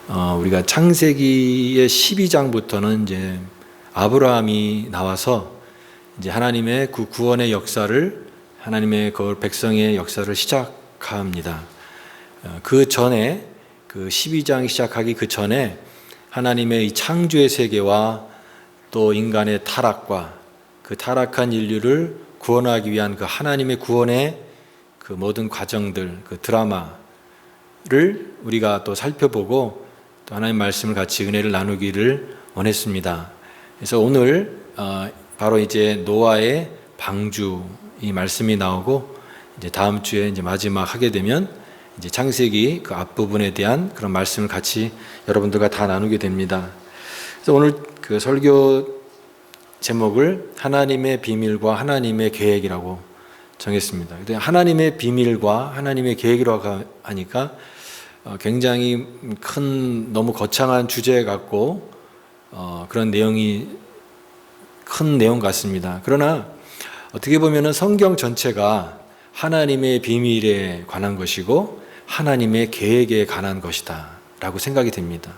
우리가 창세기의 12장부터는 이제 아브라함이 나와서 이제 하나님의 그 구원의 역사를, 하나님의 그 백성의 역사를 시작합니다. 그 전에, 그 12장이 시작하기 그 전에 하나님의 이 창조의 세계와 또 인간의 타락과 그 타락한 인류를 구원하기 위한 그 하나님의 구원의 그 모든 과정들, 그 드라마를 우리가 또 살펴보고 또 하나님 말씀을 같이 은혜를 나누기를 원했습니다. 그래서 오늘 바로 이제 노아의 방주 이 말씀이 나오고, 이제 다음 주에 이제 마지막 하게 되면 이제 창세기 그 앞부분에 대한 그런 말씀을 같이 여러분들과 다 나누게 됩니다. 그래서 오늘 그 설교 제목을 하나님의 비밀과 하나님의 계획이라고 정했습니다. 근데 하나님의 비밀과 하나님의 계획이라고 하니까 굉장히 큰, 너무 거창한 주제 같고 그런 내용이 큰 내용 같습니다. 그러나 어떻게 보면 성경 전체가 하나님의 비밀에 관한 것이고 하나님의 계획에 관한 것이다 라고 생각이 됩니다.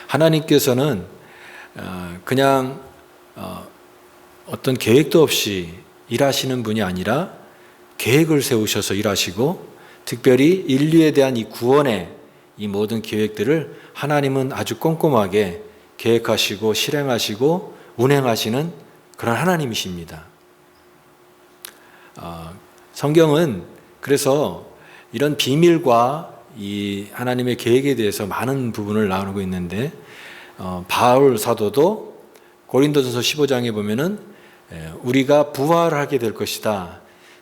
하나님께서는 그냥 어떤 계획도 없이 일하시는 분이 아니라 계획을 세우셔서 일하시고, 특별히 인류에 대한 이 구원의 이 모든 계획들을 하나님은 아주 꼼꼼하게 계획하시고 실행하시고 운행하시는 그런 하나님이십니다. 성경은 그래서 이런 비밀과 이 하나님의 계획에 대해서 많은 부분을 나누고 있는데, 바울 사도도 고린도전서 15장에 보면은 우리가 부활하게 될 것이다.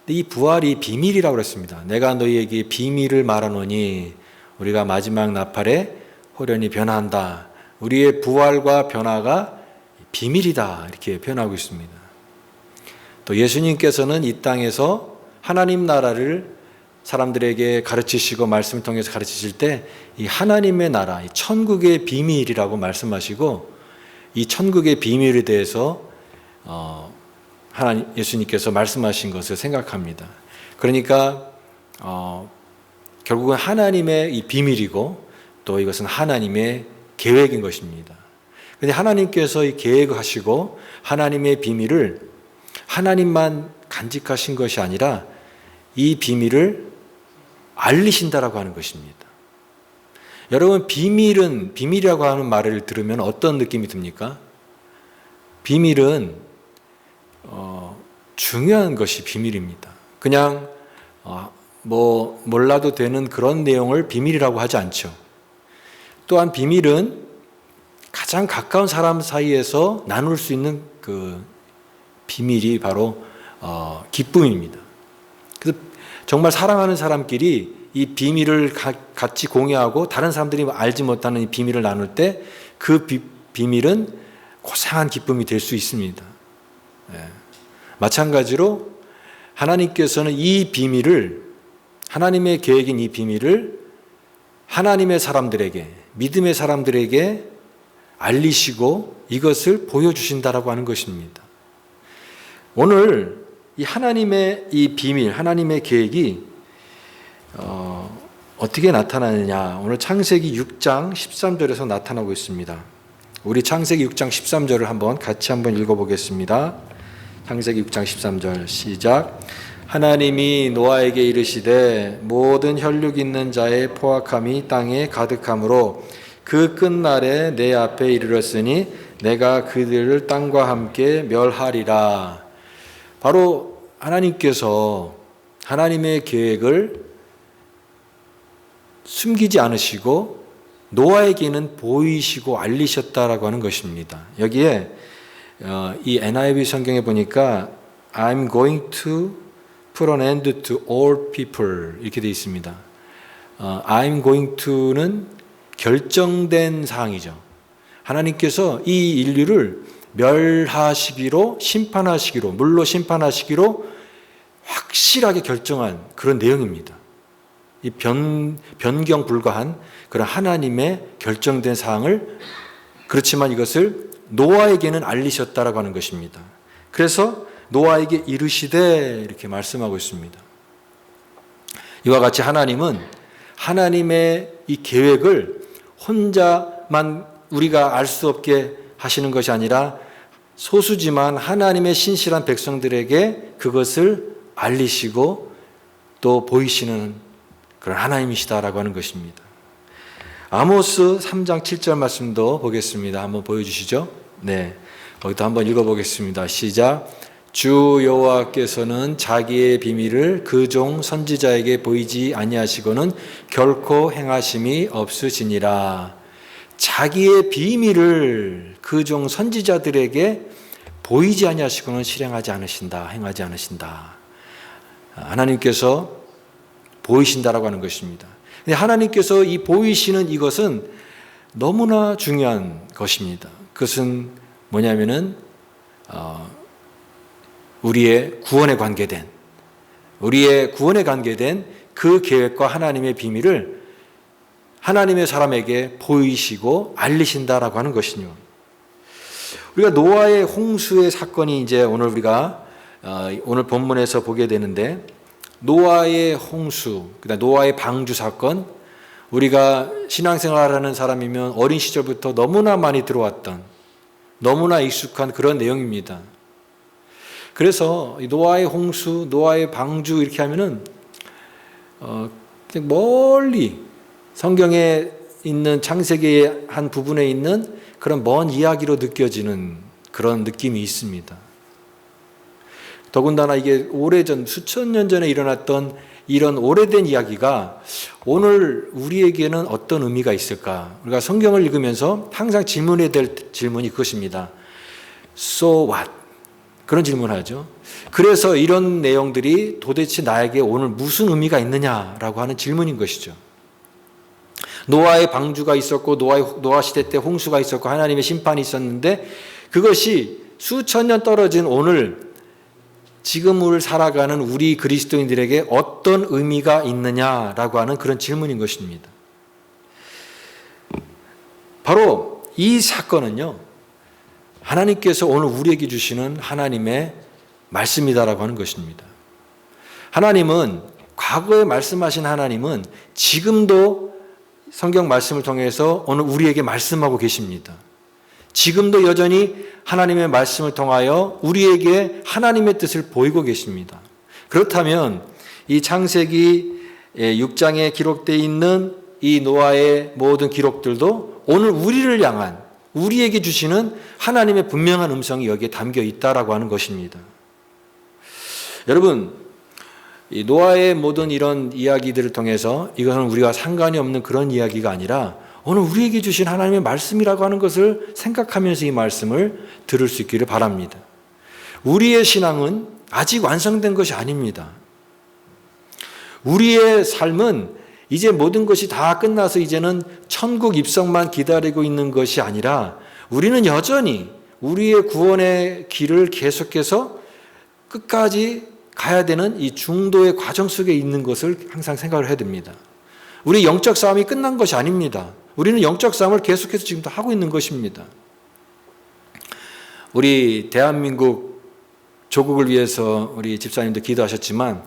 이 부활이 비밀이라고 그랬습니다. 내가 너희에게 비밀을 말하노니 우리가 마지막 나팔에 호련히 변화한다. 우리의 부활과 변화가 비밀이다. 이렇게 표현하고 있습니다. 또 예수님께서는 이 땅에서 하나님 나라를 사람들에게 가르치시고 말씀을 통해서 가르치실 때 이 하나님의 나라, 이 천국의 비밀이라고 말씀하시고, 이 천국의 비밀에 대해서 예수님께서 말씀하신 것을 생각합니다. 그러니까 결국은 하나님의 이 비밀이고 또 이것은 하나님의 계획인 것입니다. 그런데 하나님께서 이 계획하시고 하나님의 비밀을 하나님만 간직하신 것이 아니라 이 비밀을 알리신다라고 하는 것입니다. 여러분, 비밀이라고 하는 말을 들으면 어떤 느낌이 듭니까? 비밀은 중요한 것이 비밀입니다. 그냥 몰라도 되는 그런 내용을 비밀이라고 하지 않죠. 또한 비밀은 가장 가까운 사람 사이에서 나눌 수 있는 그 비밀이 바로 기쁨입니다. 그래서 정말 사랑하는 사람끼리 이 비밀을 같이 공유하고 다른 사람들이 알지 못하는 이 비밀을 나눌 때 그 비밀은 고상한 기쁨이 될 수 있습니다. 마찬가지로 하나님께서는 이 비밀을, 하나님의 계획인 이 비밀을 하나님의 사람들에게, 믿음의 사람들에게 알리시고 이것을 보여주신다라고 하는 것입니다. 오늘 이 하나님의 이 비밀, 하나님의 계획이 어떻게 나타나느냐, 오늘 창세기 6장 13절에서 나타나고 있습니다. 우리 창세기 6장 13절을 같이 한번 읽어보겠습니다. 창세기 6장 13절 시작. 하나님이 노아에게 이르시되 모든 혈육 있는 자의 포악함이 땅에 가득함으로 그 끝날에 내 앞에 이르렀으니 내가 그들을 땅과 함께 멸하리라. 바로 하나님께서 하나님의 계획을 숨기지 않으시고 노아에게는 보이시고 알리셨다라고 하는 것입니다. 여기에 이 NIV 성경에 보니까 I'm going to put an end to all people 이렇게 되어 있습니다. I'm going to는 결정된 사항이죠. 하나님께서 이 인류를 멸하시기로, 심판하시기로, 물로 심판하시기로 확실하게 결정한 그런 내용입니다. 이 변경 불가한 그런 하나님의 결정된 사항을, 그렇지만 이것을 노아에게는 알리셨다라고 하는 것입니다. 그래서 노아에게 이르시되 이렇게 말씀하고 있습니다. 이와 같이 하나님은 하나님의 이 계획을 혼자만 우리가 알 수 없게 하시는 것이 아니라 소수지만 하나님의 신실한 백성들에게 그것을 알리시고 또 보이시는 그런 하나님이시다라고 하는 것입니다. 아모스 3장 7절 말씀도 보겠습니다. 한번 보여주시죠. 네, 거기도 한번 읽어보겠습니다. 시작. 주 여호와께서는 자기의 비밀을 그 종 선지자에게 보이지 아니하시고는 결코 행하심이 없으시니라. 자기의 비밀을 그 종 선지자들에게 보이지 아니하시고는 실행하지 않으신다, 행하지 않으신다. 하나님께서 보이신다라고 하는 것입니다. 근데 하나님께서 이 보이시는 이것은 너무나 중요한 것입니다. 그것은 뭐냐면은 우리의 구원에 관계된 그 계획과 하나님의 비밀을 하나님의 사람에게 보이시고 알리신다라고 하는 것이요. 우리가 노아의 홍수의 사건이 이제 오늘 우리가 오늘 본문에서 보게 되는데, 노아의 홍수, 그다음 노아의 방주 사건, 우리가 신앙생활하는 사람이면 어린 시절부터 너무나 많이 들어왔던, 너무나 익숙한 그런 내용입니다. 그래서 노아의 홍수, 노아의 방주 이렇게 하면은 멀리 성경에 있는 창세기의 한 부분에 있는 그런 먼 이야기로 느껴지는 그런 느낌이 있습니다. 더군다나 이게 오래전, 수천 년 전에 일어났던 이런 오래된 이야기가 오늘 우리에게는 어떤 의미가 있을까? 우리가 성경을 읽으면서 항상 질문해야 될 질문이 그것입니다. So what? 그런 질문을 하죠. 그래서 이런 내용들이 도대체 나에게 오늘 무슨 의미가 있느냐라고 하는 질문인 것이죠. 노아의 방주가 있었고 노아 시대 때 홍수가 있었고 하나님의 심판이 있었는데, 그것이 수천 년 떨어진 오늘 지금을 살아가는 우리 그리스도인들에게 어떤 의미가 있느냐라고 하는 그런 질문인 것입니다. 바로 이 사건은요, 하나님께서 오늘 우리에게 주시는 하나님의 말씀이다라고 하는 것입니다. 하나님은, 과거에 말씀하신 하나님은 지금도 성경 말씀을 통해서 오늘 우리에게 말씀하고 계십니다. 지금도 여전히 하나님의 말씀을 통하여 우리에게 하나님의 뜻을 보이고 계십니다. 그렇다면 이 창세기 6장에 기록되어 있는 이 노아의 모든 기록들도 오늘 우리를 향한, 우리에게 주시는 하나님의 분명한 음성이 여기에 담겨 있다라고 하는 것입니다. 여러분, 이 노아의 모든 이런 이야기들을 통해서 이것은 우리와 상관이 없는 그런 이야기가 아니라 오늘 우리에게 주신 하나님의 말씀이라고 하는 것을 생각하면서 이 말씀을 들을 수 있기를 바랍니다. 우리의 신앙은 아직 완성된 것이 아닙니다. 우리의 삶은 이제 모든 것이 다 끝나서 이제는 천국 입성만 기다리고 있는 것이 아니라 우리는 여전히 우리의 구원의 길을 계속해서 끝까지 가야 되는 이 중도의 과정 속에 있는 것을 항상 생각을 해야 됩니다. 우리 영적 싸움이 끝난 것이 아닙니다. 우리는 영적 싸움을 계속해서 지금도 하고 있는 것입니다. 우리 대한민국 조국을 위해서 우리 집사님도 기도하셨지만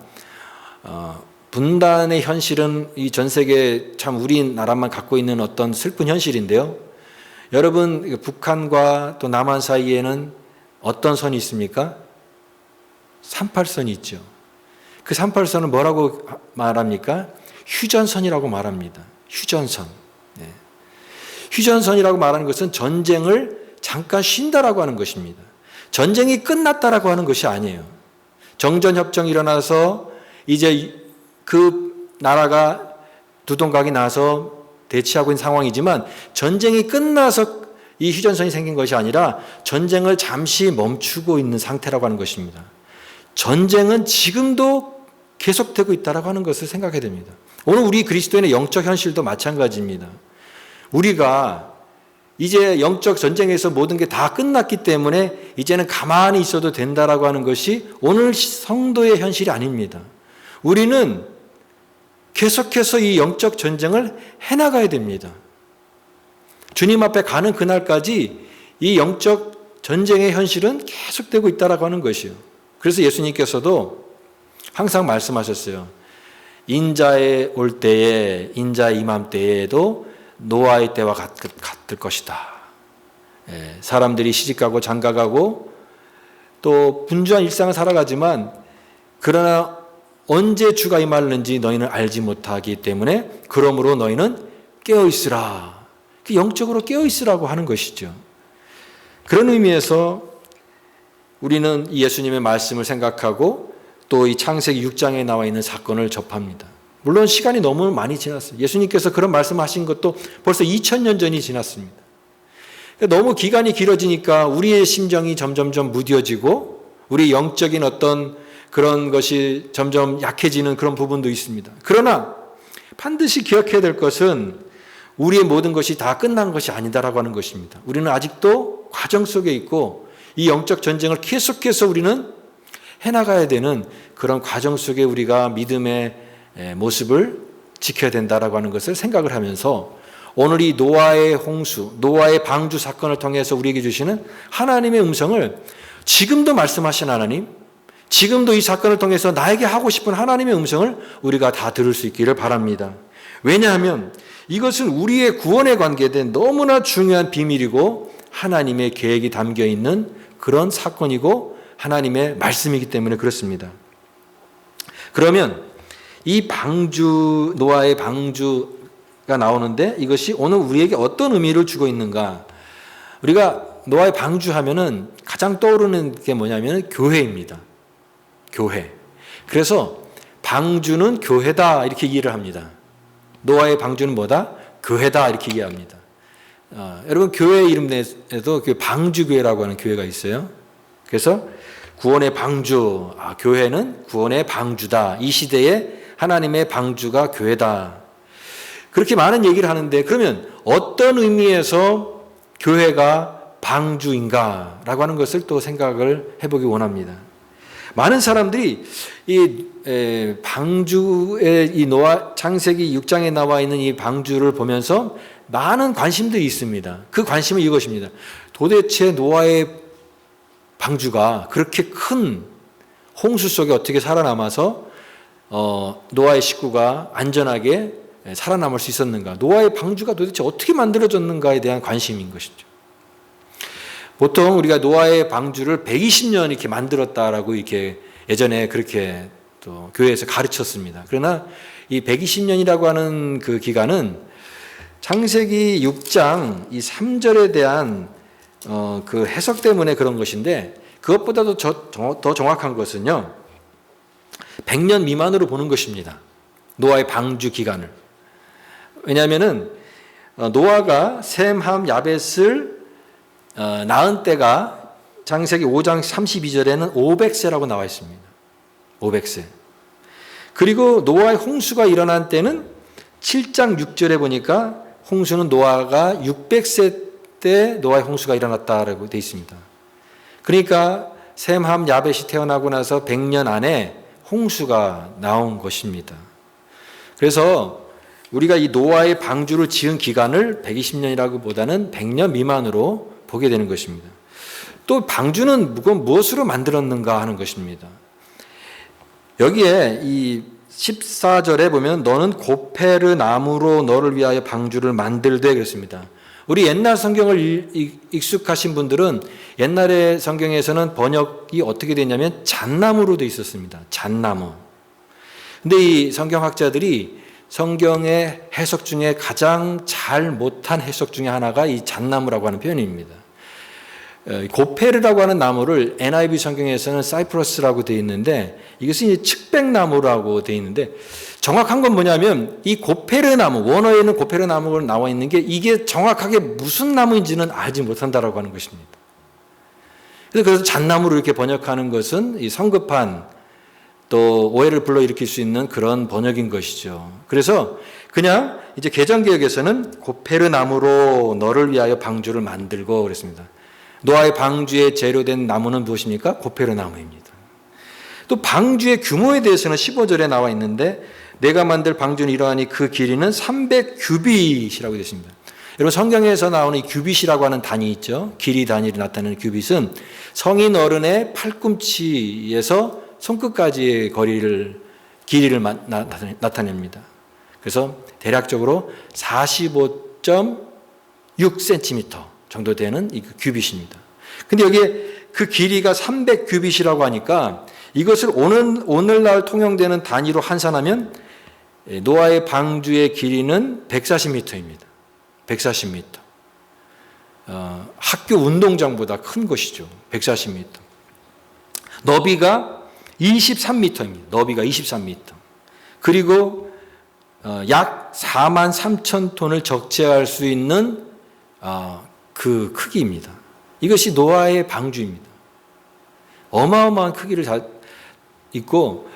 분단의 현실은 이 전 세계 참 우리나라만 갖고 있는 어떤 슬픈 현실인데요. 여러분, 북한과 또 남한 사이에는 어떤 선이 있습니까? 38선이 있죠. 그 38선은 뭐라고 말합니까? 휴전선이라고 말합니다. 휴전선. 네. 휴전선이라고 말하는 것은 전쟁을 잠깐 쉰다라고 하는 것입니다. 전쟁이 끝났다라고 하는 것이 아니에요. 정전협정이 일어나서 이제 그 나라가 두동강이 나서 대치하고 있는 상황이지만, 전쟁이 끝나서 이 휴전선이 생긴 것이 아니라 전쟁을 잠시 멈추고 있는 상태라고 하는 것입니다. 전쟁은 지금도 계속되고 있다라고 하는 것을 생각해야 됩니다. 오늘 우리 그리스도인의 영적 현실도 마찬가지입니다. 우리가 이제 영적 전쟁에서 모든 게 다 끝났기 때문에 이제는 가만히 있어도 된다라고 하는 것이 오늘 성도의 현실이 아닙니다. 우리는 계속해서 이 영적 전쟁을 해나가야 됩니다. 주님 앞에 가는 그날까지 이 영적 전쟁의 현실은 계속되고 있다라고 하는 것이요. 그래서 예수님께서도 항상 말씀하셨어요. 인자에 올 때에, 인자의 임함 때에도 노아의 때와 같을 것이다. 사람들이 시집가고 장가가고 또 분주한 일상을 살아가지만 그러나 언제 주가 임하는지 너희는 알지 못하기 때문에 그러므로 너희는 깨어있으라. 영적으로 깨어있으라고 하는 것이죠. 그런 의미에서 우리는 예수님의 말씀을 생각하고 또 이 창세기 6장에 나와 있는 사건을 접합니다. 물론 시간이 너무 많이 지났어요. 예수님께서 그런 말씀하신 것도 벌써 2000년 전이 지났습니다. 너무 기간이 길어지니까 우리의 심정이 점점점 무뎌지고 우리 영적인 어떤 그런 것이 점점 약해지는 그런 부분도 있습니다. 그러나 반드시 기억해야 될 것은 우리의 모든 것이 다 끝난 것이 아니다라고 하는 것입니다. 우리는 아직도 과정 속에 있고 이 영적 전쟁을 계속해서 우리는 해나가야 되는 그런 과정 속에 우리가 믿음의 모습을 지켜야 된다라고 하는 것을 생각을 하면서 오늘 이 노아의 홍수, 노아의 방주 사건을 통해서 우리에게 주시는 하나님의 음성을 지금도 말씀하신 하나님, 지금도 이 사건을 통해서 나에게 하고 싶은 하나님의 음성을 우리가 다 들을 수 있기를 바랍니다. 왜냐하면 이것은 우리의 구원에 관계된 너무나 중요한 비밀이고 하나님의 계획이 담겨 있는 그런 사건이고 하나님의 말씀이기 때문에 그렇습니다. 그러면 이 방주, 노아의 방주가 나오는데 이것이 오늘 우리에게 어떤 의미를 주고 있는가? 우리가 노아의 방주 하면은 가장 떠오르는 게 뭐냐면 교회입니다. 교회. 그래서 방주는 교회다 이렇게 이해를 합니다. 노아의 방주는 뭐다? 교회다 이렇게 이해합니다. 여러분 교회 이름 내에도 방주교회라고 하는 교회가 있어요. 그래서 구원의 방주, 교회는 구원의 방주다. 이 시대에 하나님의 방주가 교회다. 그렇게 많은 얘기를 하는데 그러면 어떤 의미에서 교회가 방주인가? 라고 하는 것을 또 생각을 해보기 원합니다. 많은 사람들이 이 방주의 이 노아 창세기 6장에 나와 있는 이 방주를 보면서 많은 관심들이 있습니다. 그 관심은 이것입니다. 도대체 노아의 방주가 그렇게 큰 홍수 속에 어떻게 살아남아서 노아의 식구가 안전하게 살아남을 수 있었는가? 노아의 방주가 도대체 어떻게 만들어졌는가에 대한 관심인 것이죠. 보통 우리가 노아의 방주를 120년 이렇게 만들었다라고 이렇게 예전에 그렇게 또 교회에서 가르쳤습니다. 그러나 이 120년이라고 하는 그 기간은 창세기 6장 이 3절에 대한 그 해석 때문에 그런 것인데 그것보다도 더 정확한 것은요. 100년 미만으로 보는 것입니다. 노아의 방주 기간을. 왜냐하면은 노아가 셈, 함, 야벳을 낳은 때가 창세기 5장 32절에는 500세라고 나와 있습니다. 500세. 그리고 노아의 홍수가 일어난 때는 7장 6절에 보니까 홍수는 노아가 600세 때 노아의 홍수가 일어났다라고 되어 있습니다. 그러니까 셈, 함, 야벳이 태어나고 나서 100년 안에 홍수가 나온 것입니다. 그래서 우리가 이 노아의 방주를 지은 기간을 120년이라고 보다는 100년 미만으로 보게 되는 것입니다. 또 방주는 무엇으로 만들었는가 하는 것입니다. 여기에 이 14절에 보면 너는 고페르 나무로 너를 위하여 방주를 만들되 그랬습니다. 우리 옛날 성경을 익숙하신 분들은 옛날의 성경에서는 번역이 어떻게 되냐면 잣나무로 되어 있었습니다. 잣나무. 근데 이 성경학자들이 성경의 해석 중에 가장 잘 못한 해석 중에 하나가 이 잣나무라고 하는 표현입니다. 고페르라고 하는 나무를 NIV 성경에서는 사이프러스라고 되어 있는데 이것은 이제 측백나무라고 되어 있는데 정확한 건 뭐냐면 이 고페르 나무, 원어에는 고페르 나무가 나와 있는 게 이게 정확하게 무슨 나무인지는 알지 못한다라고 하는 것입니다. 그래서 잣나무로 이렇게 번역하는 것은 이 성급한 또 오해를 불러일으킬 수 있는 그런 번역인 것이죠. 그래서 그냥 이제 개정개혁에서는 고페르 나무로 너를 위하여 방주를 만들고 그랬습니다. 노아의 방주에 재료된 나무는 무엇입니까? 고페르 나무입니다. 또 방주의 규모에 대해서는 15절에 나와 있는데 내가 만들 방주는 이러하니 그 길이는 300규빗이라고 되어 있습니다. 여러분 성경에서 나오는 이 규빗이라고 하는 단위 있죠. 길이 단위를 나타내는 규빗은 성인 어른의 팔꿈치에서 손끝까지의 길이를 나타냅니다. 그래서 대략적으로 45 6.6cm 정도 되는 이 규빗입니다. 근데 여기에 그 길이가 300규빗이라고 하니까 이것을 오늘날 통용되는 단위로 환산하면 노아의 방주의 길이는 140m입니다. 140m. 학교 운동장보다 큰 것이죠. 140m. 너비가 23m입니다. 너비가 23m. 그리고 약 4만 3천 톤을 적재할 수 있는 그 크기입니다. 이것이 노아의 방주입니다. 어마어마한 크기를 있고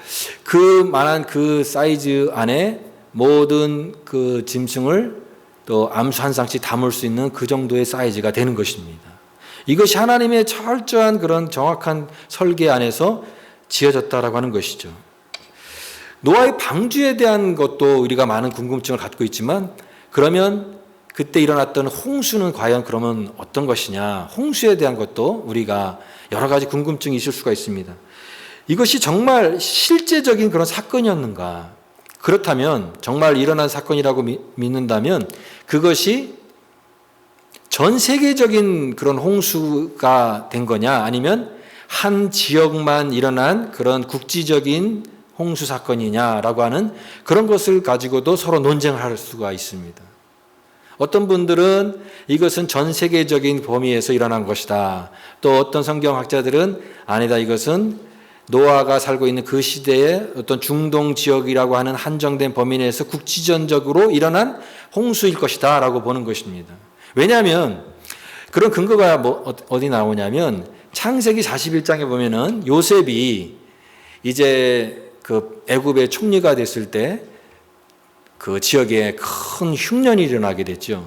그만한 그 사이즈 안에 모든 그 짐승을 또 암수 한 쌍씩 담을 수 있는 그 정도의 사이즈가 되는 것입니다. 이것이 하나님의 철저한 그런 정확한 설계 안에서 지어졌다라고 하는 것이죠. 노아의 방주에 대한 것도 우리가 많은 궁금증을 갖고 있지만 그러면 그때 일어났던 홍수는 과연 그러면 어떤 것이냐, 홍수에 대한 것도 우리가 여러 가지 궁금증이 있을 수가 있습니다. 이것이 정말 실제적인 그런 사건이었는가? 그렇다면 정말 일어난 사건이라고 믿는다면 그것이 전 세계적인 그런 홍수가 된 거냐, 아니면 한 지역만 일어난 그런 국지적인 홍수 사건이냐라고 하는 그런 것을 가지고도 서로 논쟁을 할 수가 있습니다. 어떤 분들은 이것은 전 세계적인 범위에서 일어난 것이다. 또 어떤 성경학자들은 아니다, 이것은 노아가 살고 있는 그 시대의 어떤 중동 지역이라고 하는 한정된 범위 내에서 국지전적으로 일어난 홍수일 것이다 라고 보는 것입니다. 왜냐하면 그런 근거가 어디 나오냐면 창세기 41장에 보면은 요셉이 이제 그 애굽의 총리가 됐을 때 그 지역에 큰 흉년이 일어나게 됐죠.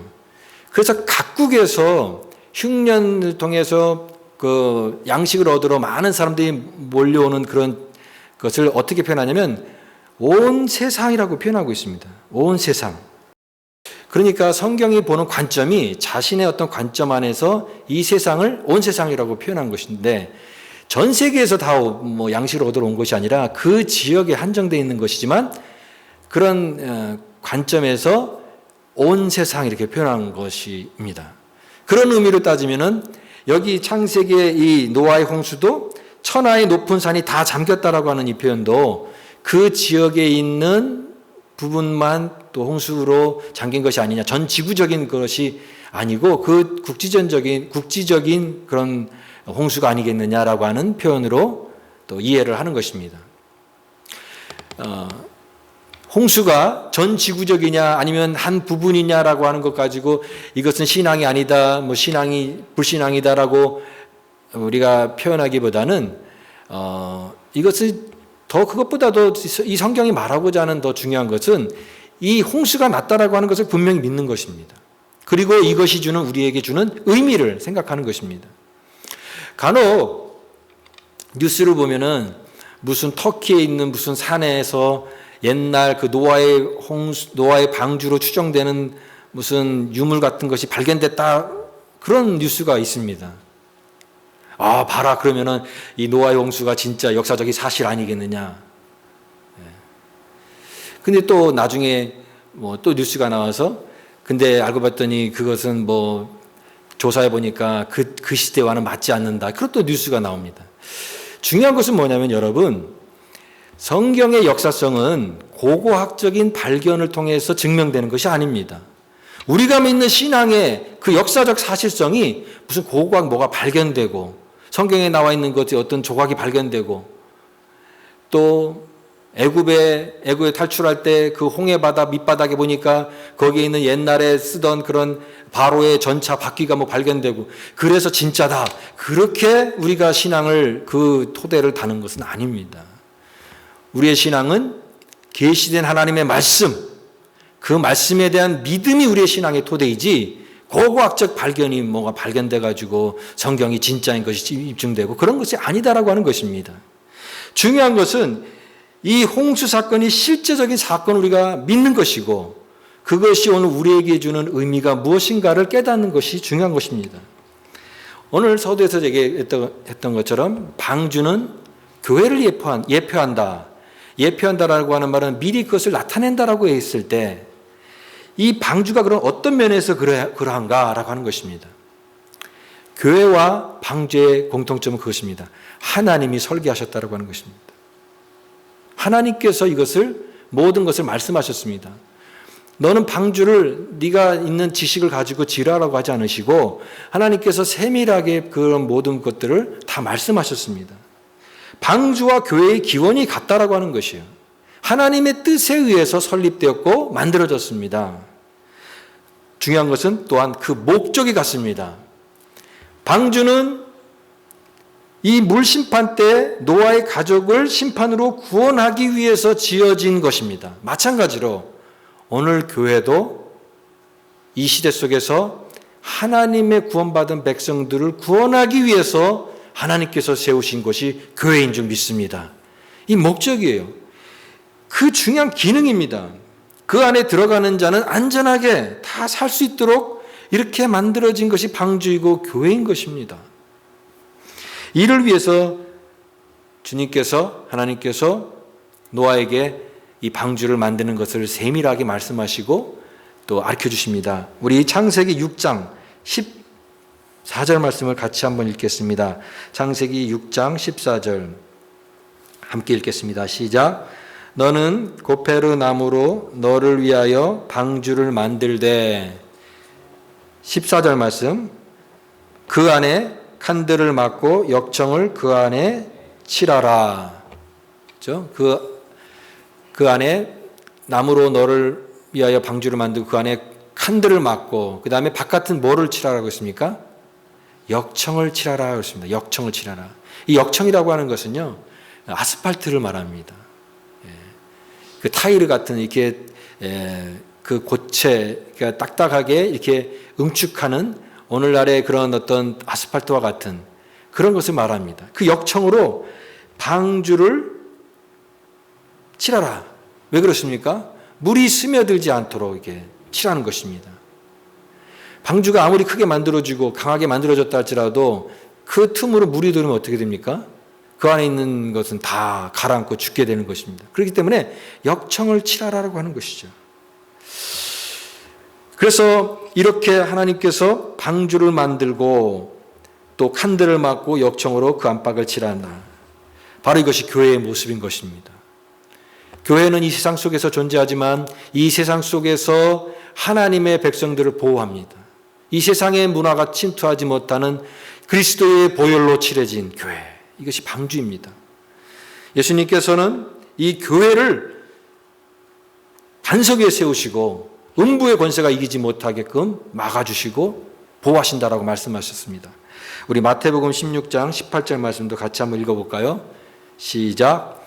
그래서 각국에서 흉년을 통해서 그 양식을 얻으러 많은 사람들이 몰려오는 그런 것을 어떻게 표현하냐면 온 세상이라고 표현하고 있습니다. 온 세상. 그러니까 성경이 보는 관점이 자신의 어떤 관점 안에서 이 세상을 온 세상이라고 표현한 것인데 전 세계에서 다 양식을 얻으러 온 것이 아니라 그 지역에 한정되어 있는 것이지만 그런 관점에서 온 세상 이렇게 표현한 것입니다. 그런 의미로 따지면은 여기 창세기의 이 노아의 홍수도 천하의 높은 산이 다 잠겼다라고 하는 이 표현도 그 지역에 있는 부분만 또 홍수로 잠긴 것이 아니냐, 전 지구적인 것이 아니고 그 국지적인 그런 홍수가 아니겠느냐라고 하는 표현으로 또 이해를 하는 것입니다. 홍수가 전 지구적이냐 아니면 한 부분이냐라고 하는 것 가지고 이것은 신앙이 아니다, 신앙이 불신앙이다라고 우리가 표현하기보다는 이것은 더 그것보다도 이 성경이 말하고자 하는 더 중요한 것은 이 홍수가 났다라고 하는 것을 분명히 믿는 것입니다. 그리고 이것이 우리에게 주는 의미를 생각하는 것입니다. 간혹 뉴스를 보면은 무슨 터키에 있는 무슨 산에서 옛날 그 노아의 방주로 추정되는 무슨 유물 같은 것이 발견됐다, 그런 뉴스가 있습니다. 봐라, 그러면은 이 노아의 홍수가 진짜 역사적인 사실 아니겠느냐. 근데 또 나중에 또 뉴스가 나와서 근데 알고 봤더니 그것은 조사해 보니까 그 시대와는 맞지 않는다. 그런 또 뉴스가 나옵니다. 중요한 것은 뭐냐면 여러분, 성경의 역사성은 고고학적인 발견을 통해서 증명되는 것이 아닙니다. 우리가 믿는 신앙의 그 역사적 사실성이 무슨 고고학 뭐가 발견되고 성경에 나와 있는 것이 어떤 조각이 발견되고 또 애굽에 탈출할 때 그 홍해바다 밑바닥에 보니까 거기에 있는 옛날에 쓰던 그런 바로의 전차 바퀴가 발견되고 그래서 진짜다, 그렇게 우리가 신앙을 그 토대를 다는 것은 아닙니다. 우리의 신앙은 계시된 하나님의 말씀, 그 말씀에 대한 믿음이 우리의 신앙의 토대이지 고고학적 발견이 뭐가 발견돼 가지고 성경이 진짜인 것이 입증되고 그런 것이 아니다라고 하는 것입니다. 중요한 것은 이 홍수 사건이 실제적인 사건을 우리가 믿는 것이고 그것이 오늘 우리에게 주는 의미가 무엇인가를 깨닫는 것이 중요한 것입니다. 오늘 서두에서 얘기했던 것처럼 방주는 교회를 예표한다. 예표한다라고 하는 말은 미리 그것을 나타낸다라고 했을 때 이 방주가 그럼 어떤 면에서 그러한가라고 하는 것입니다. 교회와 방주의 공통점은 그것입니다. 하나님이 설계하셨다고 하는 것입니다. 하나님께서 모든 것을 말씀하셨습니다. 너는 방주를 네가 있는 지식을 가지고 지으라고 하지 않으시고 하나님께서 세밀하게 그런 모든 것들을 다 말씀하셨습니다. 방주와 교회의 기원이 같다라고 하는 것이에요. 하나님의 뜻에 의해서 설립되었고 만들어졌습니다. 중요한 것은 또한 그 목적이 같습니다. 방주는 이 물심판 때 노아의 가족을 심판으로 구원하기 위해서 지어진 것입니다. 마찬가지로 오늘 교회도 이 시대 속에서 하나님의 구원받은 백성들을 구원하기 위해서 하나님께서 세우신 것이 교회인 줄 믿습니다. 이 목적이에요. 그 중요한 기능입니다. 그 안에 들어가는 자는 안전하게 다 살 수 있도록 이렇게 만들어진 것이 방주이고 교회인 것입니다. 이를 위해서 하나님께서 노아에게 이 방주를 만드는 것을 세밀하게 말씀하시고 또 알려주십니다. 우리 창세기 6장 14절 말씀을 같이 한번 읽겠습니다. 창세기 6장 14절 함께 읽겠습니다. 시작. 너는 고페르 나무로 너를 위하여 방주를 만들되 14절 말씀 그 안에 칸들을 막고 역청을 그 안에 칠하라. 그렇죠? 그 안에 나무로 너를 위하여 방주를 만들고 그 안에 칸들을 막고 그 다음에 바깥은 뭐를 칠하라고 했습니까? 역청을 칠하라 그랬습니다. 역청을 칠하라. 이 역청이라고 하는 것은요 아스팔트를 말합니다. 그 타일 같은 이렇게 그 고체가 딱딱하게 이렇게 응축하는 오늘날의 그런 어떤 아스팔트와 같은 그런 것을 말합니다. 그 역청으로 방주를 칠하라. 왜 그렇습니까? 물이 스며들지 않도록 이렇게 칠하는 것입니다. 방주가 아무리 크게 만들어지고 강하게 만들어졌다 할지라도 그 틈으로 물이 들으면 어떻게 됩니까? 그 안에 있는 것은 다 가라앉고 죽게 되는 것입니다. 그렇기 때문에 역청을 칠하라고 하는 것이죠. 그래서 이렇게 하나님께서 방주를 만들고 또 칸들을 막고 역청으로 그 안팎을 칠한다. 바로 이것이 교회의 모습인 것입니다. 교회는 이 세상 속에서 존재하지만 이 세상 속에서 하나님의 백성들을 보호합니다. 이 세상의 문화가 침투하지 못하는 그리스도의 보혈로 칠해진 교회. 이것이 방주입니다. 예수님께서는 이 교회를 반석 위에 세우시고 음부의 권세가 이기지 못하게끔 막아주시고 보호하신다라고 말씀하셨습니다. 우리 마태복음 16장 18절 말씀도 같이 한번 읽어볼까요? 시작.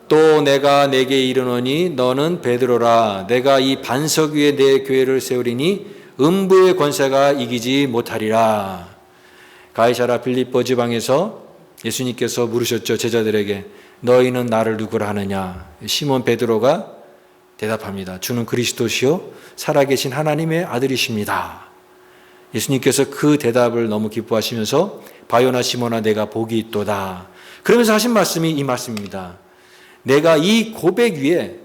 또 내가 내게 이르노니 너는 베드로라. 내가 이 반석 위에 내 교회를 세우리니 음부의 권세가 이기지 못하리라. 가이사랴 빌립보 지방에서 예수님께서 물으셨죠. 제자들에게 너희는 나를 누구라 하느냐. 시몬 베드로가 대답합니다. 주는 그리스도시요 살아계신 하나님의 아들이십니다. 예수님께서 그 대답을 너무 기뻐하시면서 바요나 시몬아 내가 복이 있도다. 그러면서 하신 말씀이 이 말씀입니다. 내가 이 고백 위에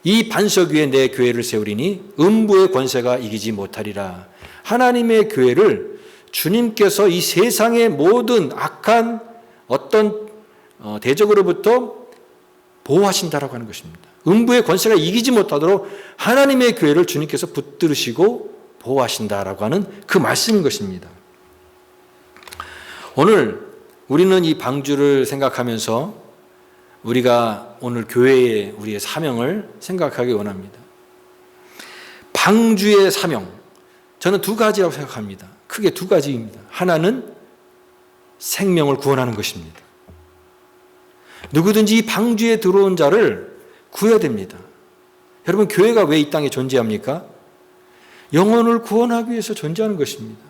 이 반석 위에 내 교회를 세우리니 음부의 권세가 이기지 못하리라. 하나님의 교회를 주님께서 이 세상의 모든 악한 어떤 대적으로부터 보호하신다라고 하는 것입니다. 음부의 권세가 이기지 못하도록 하나님의 교회를 주님께서 붙들으시고 보호하신다라고 하는 그 말씀인 것입니다. 오늘 우리는 이 방주를 생각하면서 우리가 오늘 교회의 우리의 사명을 생각하기 원합니다. 방주의 사명, 저는 두 가지라고 생각합니다. 크게 두 가지입니다. 하나는 생명을 구원하는 것입니다. 누구든지 이 방주에 들어온 자를 구해야 됩니다. 여러분, 교회가 왜 이 땅에 존재합니까? 영혼을 구원하기 위해서 존재하는 것입니다.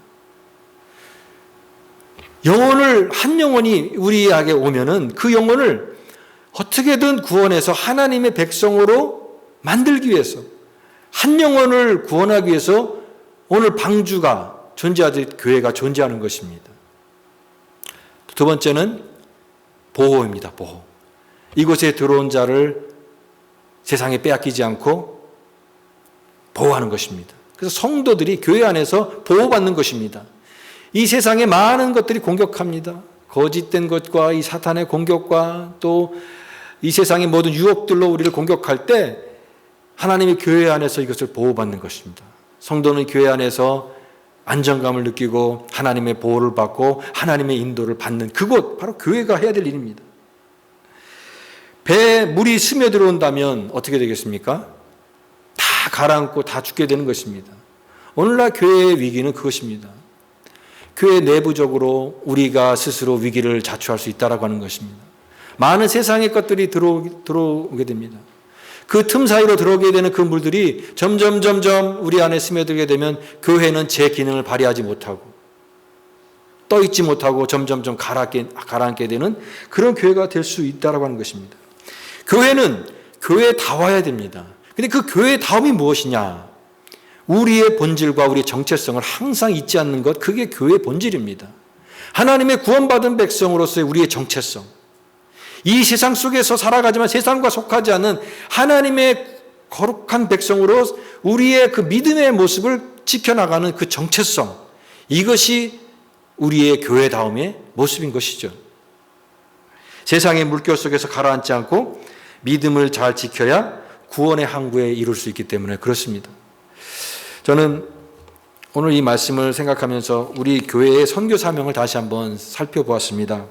한 영혼이 우리에게 오면은 그 영혼을 어떻게든 구원해서 하나님의 백성으로 만들기 위해서, 한 영혼을 구원하기 위해서 오늘 방주가 존재하듯 교회가 존재하는 것입니다. 두 번째는 보호입니다. 보호. 이곳에 들어온 자를 세상에 빼앗기지 않고 보호하는 것입니다. 그래서 성도들이 교회 안에서 보호받는 것입니다. 이 세상에 많은 것들이 공격합니다. 거짓된 것과 이 사탄의 공격과 또 이 세상의 모든 유혹들로 우리를 공격할 때 하나님의 교회 안에서 이것을 보호받는 것입니다. 성도는 교회 안에서 안정감을 느끼고 하나님의 보호를 받고 하나님의 인도를 받는 그곳, 바로 교회가 해야 될 일입니다. 배에 물이 스며들어온다면 어떻게 되겠습니까? 다 가라앉고 다 죽게 되는 것입니다. 오늘날 교회의 위기는 그것입니다. 교회 내부적으로 우리가 스스로 위기를 자초할 수 있다고 하는 것입니다. 많은 세상의 것들이 들어오게 됩니다. 그 틈 사이로 들어오게 되는 그 물들이 점점 우리 안에 스며들게 되면 교회는 제 기능을 발휘하지 못하고 떠있지 못하고 점점 가라앉게 되는 그런 교회가 될 수 있다고 하는 것입니다. 교회는 교회다워야 됩니다. 근데 그 교회다움이 무엇이냐? 우리의 본질과 우리의 정체성을 항상 잊지 않는 것, 그게 교회의 본질입니다. 하나님의 구원받은 백성으로서의 우리의 정체성, 이 세상 속에서 살아가지만 세상과 속하지 않는 하나님의 거룩한 백성으로 우리의 그 믿음의 모습을 지켜나가는 그 정체성, 이것이 우리의 교회다움의 모습인 것이죠. 세상의 물결 속에서 가라앉지 않고 믿음을 잘 지켜야 구원의 항구에 이룰 수 있기 때문에 그렇습니다. 저는 오늘 이 말씀을 생각하면서 우리 교회의 선교 사명을 다시 한번 살펴보았습니다.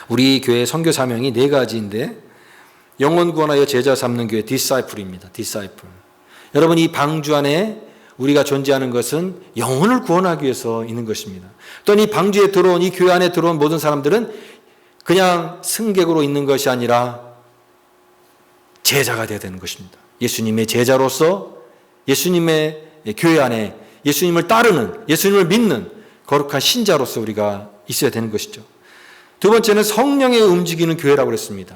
우리 교회의 선교 사명이 4가지인데 영혼 구원하여 제자 삼는 교회 디사이플입니다. 디사이플. 여러분, 이 방주 안에 우리가 존재하는 것은 영혼을 구원하기 위해서 있는 것입니다. 또한 이 방주에 들어온, 이 교회 안에 들어온 모든 사람들은 그냥 승객으로 있는 것이 아니라 제자가 되어야 되는 것입니다. 예수님의 제자로서 예수님의 교회 안에 예수님을 따르는, 예수님을 믿는 거룩한 신자로서 우리가 있어야 되는 것이죠. 두 번째는 성령에 움직이는 교회라고 그랬습니다.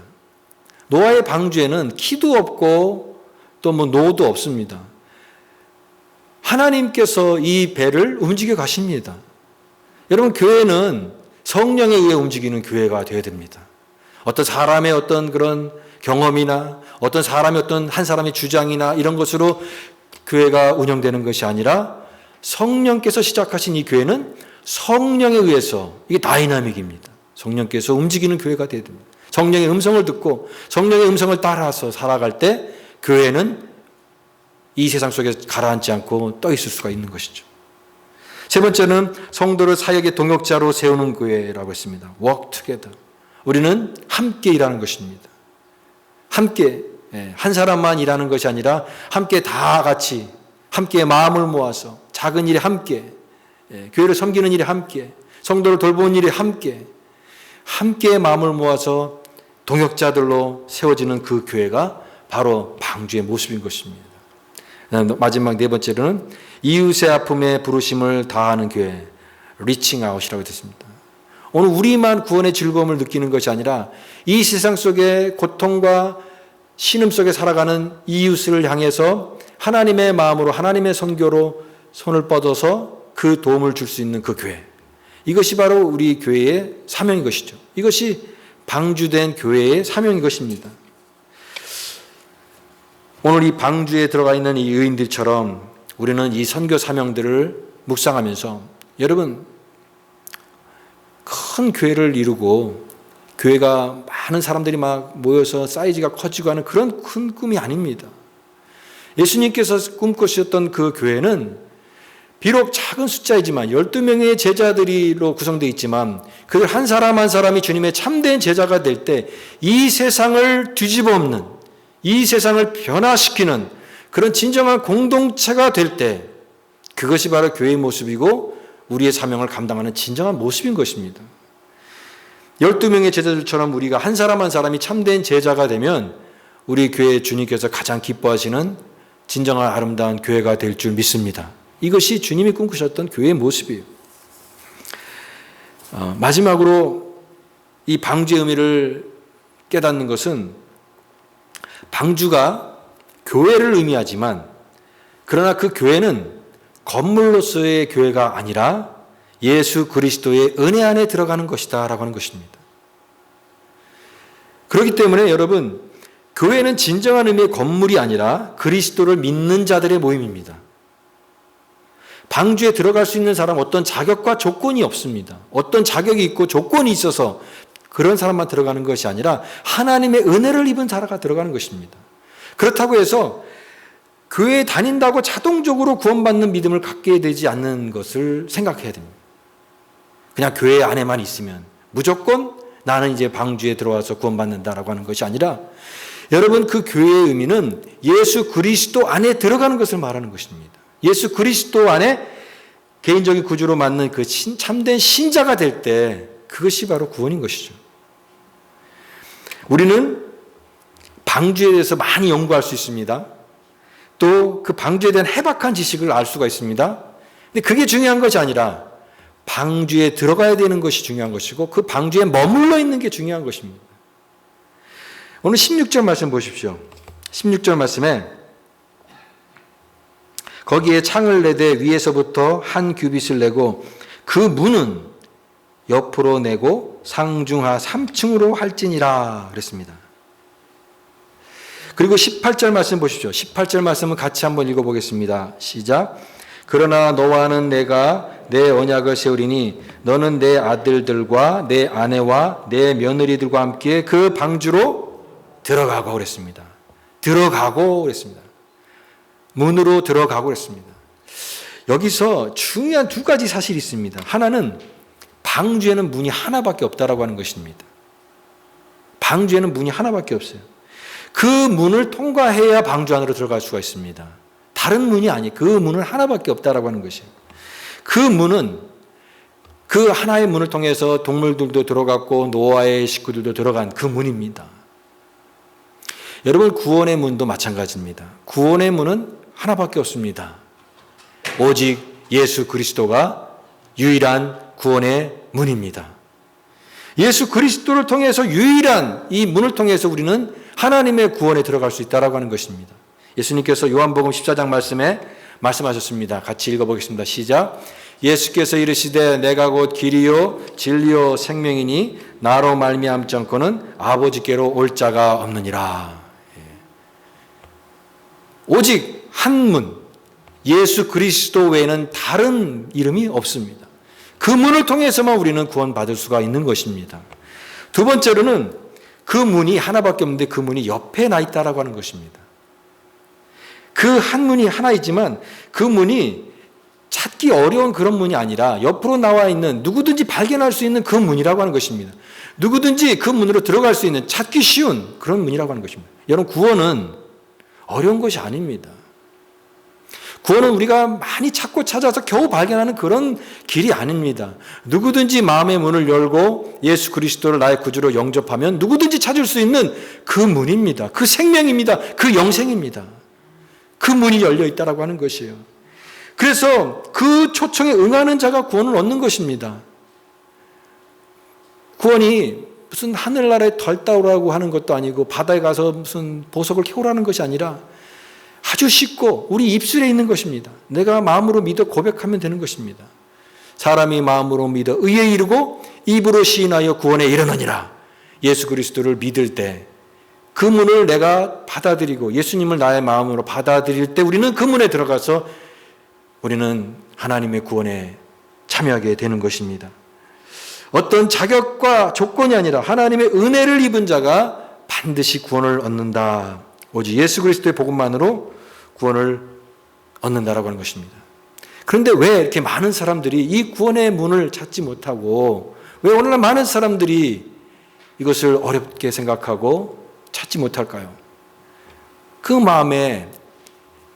노아의 방주에는 키도 없고 또 노도 없습니다. 하나님께서 이 배를 움직여 가십니다. 여러분, 교회는 성령에 의해 움직이는 교회가 되어야 됩니다. 어떤 사람의 어떤 그런 경험이나 어떤 사람의 어떤 한 사람의 주장이나 이런 것으로 교회가 운영되는 것이 아니라 성령께서 시작하신 이 교회는 성령에 의해서, 이게 다이나믹입니다. 성령께서 움직이는 교회가 되어야 됩니다. 성령의 음성을 듣고 성령의 음성을 따라서 살아갈 때 교회는 이 세상 속에 가라앉지 않고 떠 있을 수가 있는 것이죠. 세 번째는 성도를 사역의 동역자로 세우는 교회라고 했습니다. Work together. 우리는 함께 일하는 것입니다. 함께, 한 사람만 일하는 것이 아니라 함께 다 같이 함께 마음을 모아서 작은 일에 함께, 교회를 섬기는 일에 함께, 성도를 돌보는 일에 함께 마음을 모아서 동역자들로 세워지는 그 교회가 바로 방주의 모습인 것입니다. 마지막 4번째로는 이웃의 아픔에 부르심을 다하는 교회, 리칭 아웃이라고 됐습니다. 오늘 우리만 구원의 즐거움을 느끼는 것이 아니라 이 세상 속에 고통과 신음 속에 살아가는 이웃을 향해서 하나님의 마음으로, 하나님의 선교로 손을 뻗어서 그 도움을 줄 수 있는 그 교회, 이것이 바로 우리 교회의 사명인 것이죠. 이것이 방주된 교회의 사명인 것입니다. 오늘 이 방주에 들어가 있는 이 의인들처럼 우리는 이 선교 사명들을 묵상하면서, 여러분, 큰 교회를 이루고 교회가 많은 사람들이 막 모여서 사이즈가 커지고 하는 그런 큰 꿈이 아닙니다. 예수님께서 꿈꾸셨던 그 교회는 비록 작은 숫자이지만 12명의 제자들로 구성되어 있지만 그 한 사람 한 사람이 주님의 참된 제자가 될 때 이 세상을 뒤집어 엎는, 이 세상을 변화시키는 그런 진정한 공동체가 될 때 그것이 바로 교회의 모습이고 우리의 사명을 감당하는 진정한 모습인 것입니다. 12명의 제자들처럼 우리가 한 사람 한 사람이 참된 제자가 되면 우리 교회 주님께서 가장 기뻐하시는 진정한 아름다운 교회가 될 줄 믿습니다. 이것이 주님이 꿈꾸셨던 교회의 모습이에요. 마지막으로 이 방주의 의미를 깨닫는 것은 방주가 교회를 의미하지만 그러나 그 교회는 건물로서의 교회가 아니라 예수 그리스도의 은혜 안에 들어가는 것이다 라고 하는 것입니다. 그렇기 때문에 여러분, 교회는 진정한 의미의 건물이 아니라 그리스도를 믿는 자들의 모임입니다. 방주에 들어갈 수 있는 사람 어떤 자격과 조건이 없습니다. 어떤 자격이 있고 조건이 있어서 그런 사람만 들어가는 것이 아니라 하나님의 은혜를 입은 자가 들어가는 것입니다. 그렇다고 해서 교회에 다닌다고 자동적으로 구원받는 믿음을 갖게 되지 않는 것을 생각해야 됩니다. 그냥 교회 안에만 있으면 무조건 나는 이제 방주에 들어와서 구원받는다라고 하는 것이 아니라 여러분, 그 교회의 의미는 예수 그리스도 안에 들어가는 것을 말하는 것입니다. 예수 그리스도 안에 개인적인 구주로 맞는 그 참된 신자가 될 때 그것이 바로 구원인 것이죠. 우리는 방주에 대해서 많이 연구할 수 있습니다. 또 그 방주에 대한 해박한 지식을 알 수가 있습니다. 근데 그게 중요한 것이 아니라 방주에 들어가야 되는 것이 중요한 것이고 그 방주에 머물러 있는 게 중요한 것입니다. 오늘 16절 말씀 보십시오. 16절 말씀에 거기에 창을 내되 위에서부터 한 규빗을 내고 그 문은 옆으로 내고 상중하 3층으로 할지니라 그랬습니다. 그리고 18절 말씀 보십시오. 18절 말씀은 같이 한번 읽어보겠습니다. 시작. 그러나 너와는 내가 내 언약을 세우리니 너는 내 아들들과 내 아내와 내 며느리들과 함께 그 방주로 들어가고 그랬습니다. 들어가고 그랬습니다. 문으로 들어가고 그랬습니다. 여기서 중요한 두 가지 사실이 있습니다. 하나는 방주에는 문이 하나밖에 없다라고 하는 것입니다. 방주에는 문이 하나밖에 없어요. 그 문을 통과해야 방주 안으로 들어갈 수가 있습니다. 다른 문이 아니, 그 문은 하나밖에 없다라고 하는 것이에요. 그 문은 그 하나의 문을 통해서 동물들도 들어갔고 노아의 식구들도 들어간 그 문입니다. 여러분, 구원의 문도 마찬가지입니다. 구원의 문은 하나밖에 없습니다. 오직 예수 그리스도가 유일한 구원의 문입니다. 예수 그리스도를 통해서 유일한 이 문을 통해서 우리는 하나님의 구원에 들어갈 수 있다라고 하는 것입니다. 예수님께서 요한복음 14장 말씀에 말씀하셨습니다. 같이 읽어보겠습니다. 시작. 예수께서 이르시되 내가 곧 길이요 진리요 생명이니 나로 말미암지 않고는 아버지께로 올 자가 없느니라. 오직 한 문, 예수 그리스도 외에는 다른 이름이 없습니다. 그 문을 통해서만 우리는 구원받을 수가 있는 것입니다. 두 번째로는 그 문이 하나밖에 없는데 그 문이 옆에 나 있다라고 하는 것입니다. 그 한 문이 하나이지만 그 문이 찾기 어려운 그런 문이 아니라 옆으로 나와 있는 누구든지 발견할 수 있는 그 문이라고 하는 것입니다. 누구든지 그 문으로 들어갈 수 있는 찾기 쉬운 그런 문이라고 하는 것입니다. 여러분, 구원은 어려운 것이 아닙니다. 구원은 우리가 많이 찾고 찾아서 겨우 발견하는 그런 길이 아닙니다. 누구든지 마음의 문을 열고 예수 그리스도를 나의 구주로 영접하면 누구든지 찾을 수 있는 그 문입니다. 그 생명입니다. 그 영생입니다. 그 문이 열려 있다라고 하는 것이에요. 그래서 그 초청에 응하는 자가 구원을 얻는 것입니다. 구원이 무슨 하늘나라에 덜 따오라고 하는 것도 아니고 바다에 가서 무슨 보석을 캐오라는 것이 아니라 아주 쉽고 우리 입술에 있는 것입니다. 내가 마음으로 믿어 고백하면 되는 것입니다. 사람이 마음으로 믿어 의에 이르고 입으로 시인하여 구원에 이르느니라. 예수 그리스도를 믿을 때 그 문을 내가 받아들이고 예수님을 나의 마음으로 받아들일 때 우리는 그 문에 들어가서 우리는 하나님의 구원에 참여하게 되는 것입니다. 어떤 자격과 조건이 아니라 하나님의 은혜를 입은 자가 반드시 구원을 얻는다. 오직 예수 그리스도의 복음만으로 구원을 얻는다라고 하는 것입니다. 그런데 왜 이렇게 많은 사람들이 이 구원의 문을 찾지 못하고 왜 오늘날 많은 사람들이 이것을 어렵게 생각하고 찾지 못할까요? 그 마음에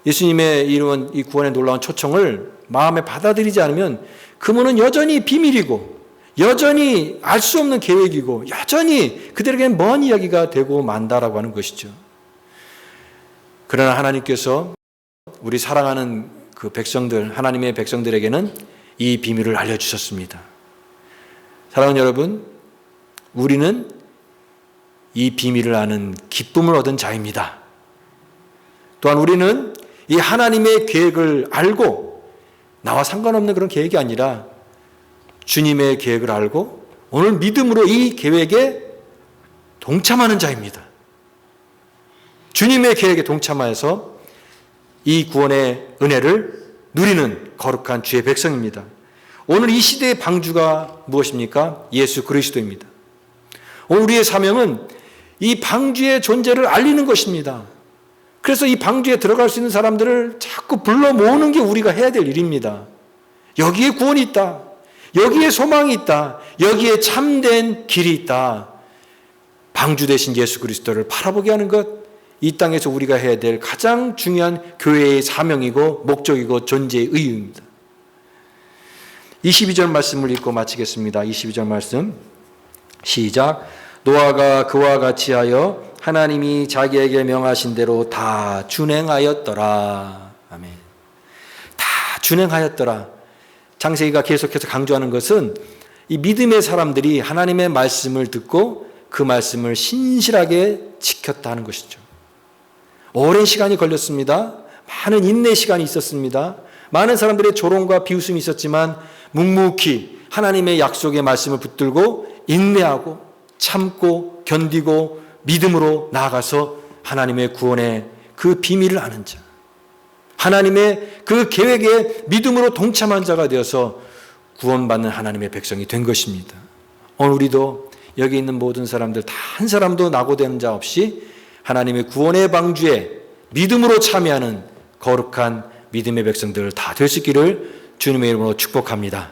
예수님의 이루은 이 구원의 놀라운 초청을 마음에 받아들이지 않으면 그 문은 여전히 비밀이고 여전히 알 수 없는 계획이고 여전히 그들에게는 먼 이야기가 되고 만다라고 하는 것이죠. 그러나 하나님께서 우리 사랑하는 그 백성들, 하나님의 백성들에게는 이 비밀을 알려주셨습니다. 사랑하는 여러분, 우리는 이 비밀을 아는 기쁨을 얻은 자입니다. 또한 우리는 이 하나님의 계획을 알고 나와 상관없는 그런 계획이 아니라 주님의 계획을 알고 오늘 믿음으로 이 계획에 동참하는 자입니다. 주님의 계획에 동참하여서 이 구원의 은혜를 누리는 거룩한 주의 백성입니다. 오늘 이 시대의 방주가 무엇입니까? 예수 그리스도입니다. 오늘 우리의 사명은 이 방주의 존재를 알리는 것입니다. 그래서 이 방주에 들어갈 수 있는 사람들을 자꾸 불러 모으는 게 우리가 해야 될 일입니다. 여기에 구원이 있다. 여기에 소망이 있다. 여기에 참된 길이 있다. 방주 되신 예수 그리스도를 바라보게 하는 것, 이 땅에서 우리가 해야 될 가장 중요한 교회의 사명이고 목적이고 존재의 의의입니다. 22절 말씀을 읽고 마치겠습니다. 22절 말씀 시작. 노아가 그와 같이 하여 하나님이 자기에게 명하신 대로 다 준행하였더라. 아멘. 다 준행하였더라. 창세기가 계속해서 강조하는 것은 이 믿음의 사람들이 하나님의 말씀을 듣고 그 말씀을 신실하게 지켰다 하는 것이죠. 오랜 시간이 걸렸습니다. 많은 인내 시간이 있었습니다. 많은 사람들의 조롱과 비웃음이 있었지만 묵묵히 하나님의 약속의 말씀을 붙들고 인내하고 참고 견디고 믿음으로 나아가서 하나님의 구원의 그 비밀을 아는 자, 하나님의 그 계획에 믿음으로 동참한 자가 되어서 구원받는 하나님의 백성이 된 것입니다. 오늘 우리도 여기 있는 모든 사람들 다 한 사람도 낙오되는 자 없이 하나님의 구원의 방주에 믿음으로 참여하는 거룩한 믿음의 백성들 다 될 수 있기를 주님의 이름으로 축복합니다.